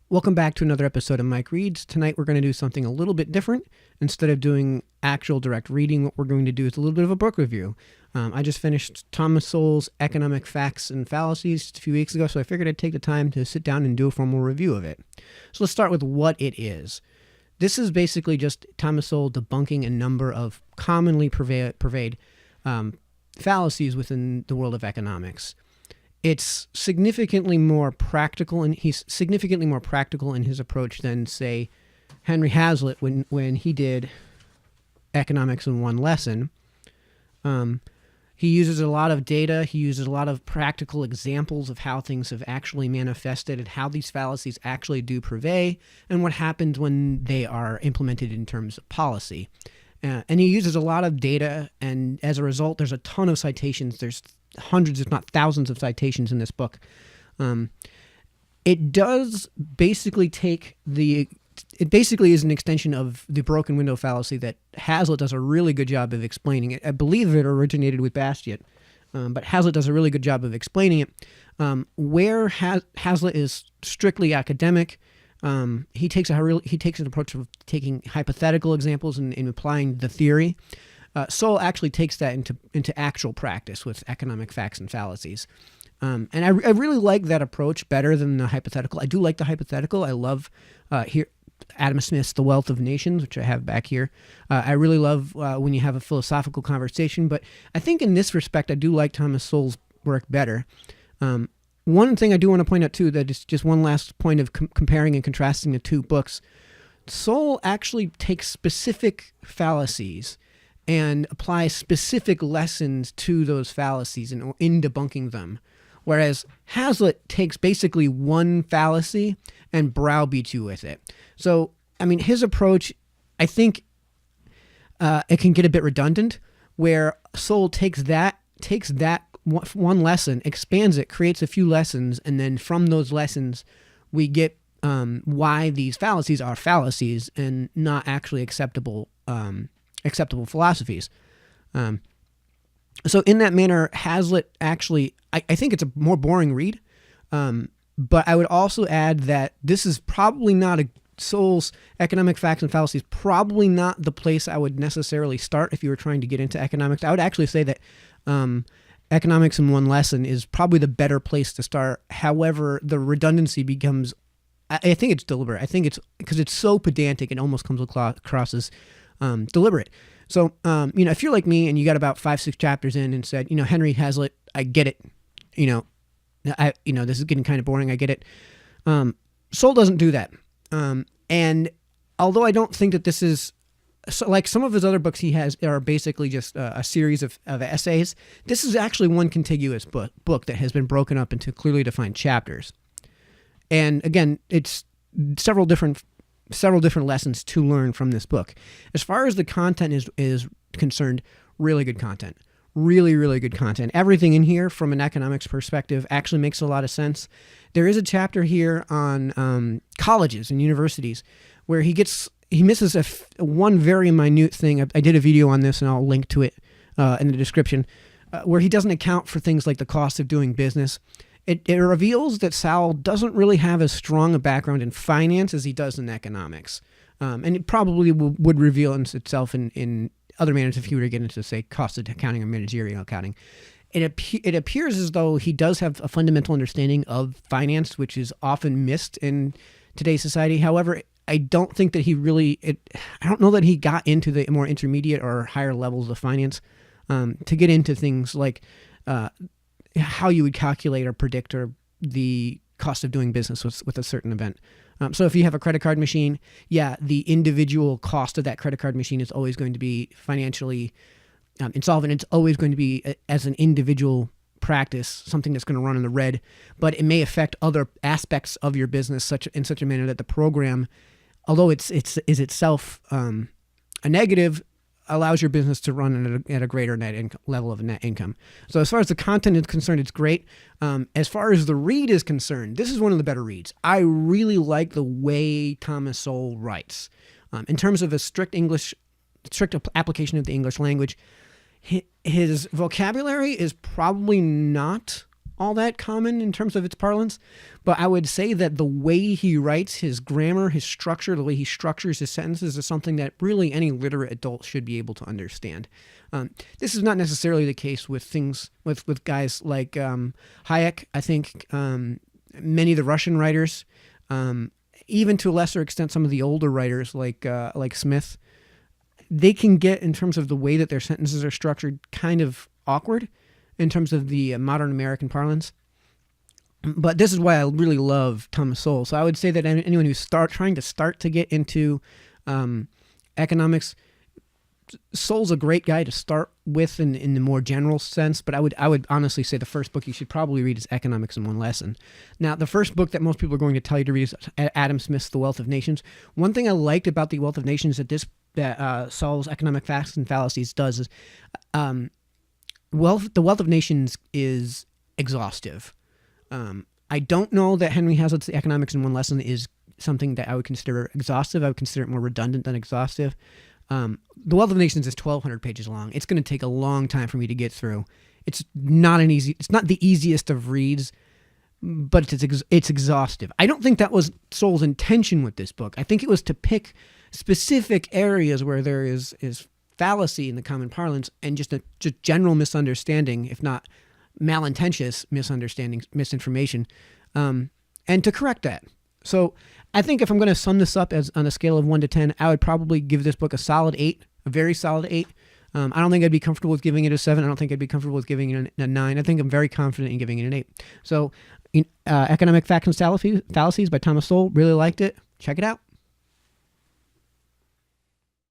Welcome back to another episode of Mike Reads. Tonight we're going to do something a little bit different. Instead of doing actual direct reading, what we're going to do is a little bit of a book review. I just finished Thomas Sowell's Economic Facts and Fallacies a few weeks ago, so I figured I'd take the time to sit down and do a formal review of it. So let's start with what it is. This is basically just Thomas Sowell debunking a number of commonly pervade fallacies within the world of economics. It's significantly more practical, and he's significantly more practical in his approach than, say, Henry Hazlitt when he did Economics in One Lesson. He uses a lot of data. He uses a lot of practical examples of how things have actually manifested and how these fallacies actually do purvey and what happens when they are implemented in terms of policy. And he uses a lot of data, and as a result, there's a ton of citations. There's hundreds, if not thousands, of citations in this book. It does basically it basically is an extension of the broken window fallacy that Hazlitt does a really good job of explaining it. I believe it originated with Bastiat, but Hazlitt does a really good job of explaining it. Where Hazlitt is strictly academic, he takes an approach of taking hypothetical examples and applying the theory. Sowell actually takes that into actual practice with Economic Facts and Fallacies. And I really like that approach better than the hypothetical. I do like the hypothetical. I love here Adam Smith's The Wealth of Nations, which I have back here. I really love when you have a philosophical conversation, but I think in this respect, I do like Thomas Sowell's work better. One thing I do want to point out, too, that is just one last point of comparing and contrasting the two books. Sowell actually takes specific fallacies and applies specific lessons to those fallacies in debunking them. Whereas Hazlitt takes basically one fallacy and browbeats you with it. So, I mean, his approach, I think it can get a bit redundant, where Sowell takes that one lesson, expands it, creates a few lessons, and then from those lessons, we get why these fallacies are fallacies and not actually acceptable philosophies. So in that manner, Hazlitt actually, I think it's a more boring read, but I would also add that this is probably not Sowell's Economic Facts and Fallacies, probably not the place I would necessarily start if you were trying to get into economics. I would actually say that Economics in One Lesson is probably the better place to start. However, the redundancy becomes, I think it's deliberate. I think it's because it's so pedantic, it almost comes across as deliberate. So, if you're like me and you got about 5-6 chapters in and said, Henry Hazlitt, I get it. This is getting kind of boring. I get it. Sowell doesn't do that. And although I don't think that this is, so like some of his other books he has are basically just a series of essays, this is actually one contiguous book that has been broken up into clearly defined chapters. And again, it's several different lessons to learn from this book. As far as the content is concerned, really good content. Really, really good content. Everything in here from an economics perspective actually makes a lot of sense. There is a chapter here on colleges and universities where he misses one very minute thing. I did a video on this, and I'll link to it in the description, where he doesn't account for things like the cost of doing business. It reveals that Sowell doesn't really have as strong a background in finance as he does in economics. And it probably would reveal itself in other manners if you were to get into, say, cost of accounting or managerial accounting. It appears as though he does have a fundamental understanding of finance, which is often missed in today's society. However, I don't think that I don't know that he got into the more intermediate or higher levels of finance to get into things like how you would calculate or predict or the cost of doing business with a certain event. So if you have a credit card machine, the individual cost of that credit card machine is always going to be financially insolvent. It's always going to be, as an individual practice, something that's going to run in the red, but it may affect other aspects of your business in such a manner that the program, although it's itself a negative, allows your business to run at a greater level of net income. So as far as the content is concerned, it's great. As far as the read is concerned, this is one of the better reads. I really like the way Thomas Sowell writes. In terms of a strict application of the English language, his vocabulary is probably not all that common in terms of its parlance, but I would say that the way he writes, his grammar, his structure, the way he structures his sentences is something that really any literate adult should be able to understand. This is not necessarily the case with things with guys like Hayek. I think many of the Russian writers, even to a lesser extent, some of the older writers like Smith, they can get, in terms of the way that their sentences are structured, kind of awkward in terms of the modern American parlance. But this is why I really love Thomas Sowell. So I would say that anyone who's trying to get into economics, Sowell's a great guy to start with in the more general sense, but I would honestly say the first book you should probably read is Economics in One Lesson. Now, the first book that most people are going to tell you to read is Adam Smith's The Wealth of Nations. One thing I liked about The Wealth of Nations that Sowell's Economic Facts and Fallacies does is The Wealth of Nations is exhaustive. I don't know that Henry Hazlitt's Economics in One Lesson is something that I would consider exhaustive. I would consider it more redundant than exhaustive. The Wealth of Nations is 1,200 pages long. It's going to take a long time for me to get through. It's not the easiest of reads, but it's exhaustive. I don't think that was Sowell's intention with this book. I think it was to pick specific areas where there is fallacy in the common parlance and just general misunderstanding, if not malintentious misinformation, and to correct that. So I think if I'm going to sum this up as on a scale of 1 to 10, I would probably give this book a solid 8, a very solid 8. I don't think I'd be comfortable with giving it a 7. I don't think I'd be comfortable with giving it a 9. I think I'm very confident in giving it an 8. So Economic Facts and Fallacies by Thomas Sowell, really liked it. Check it out.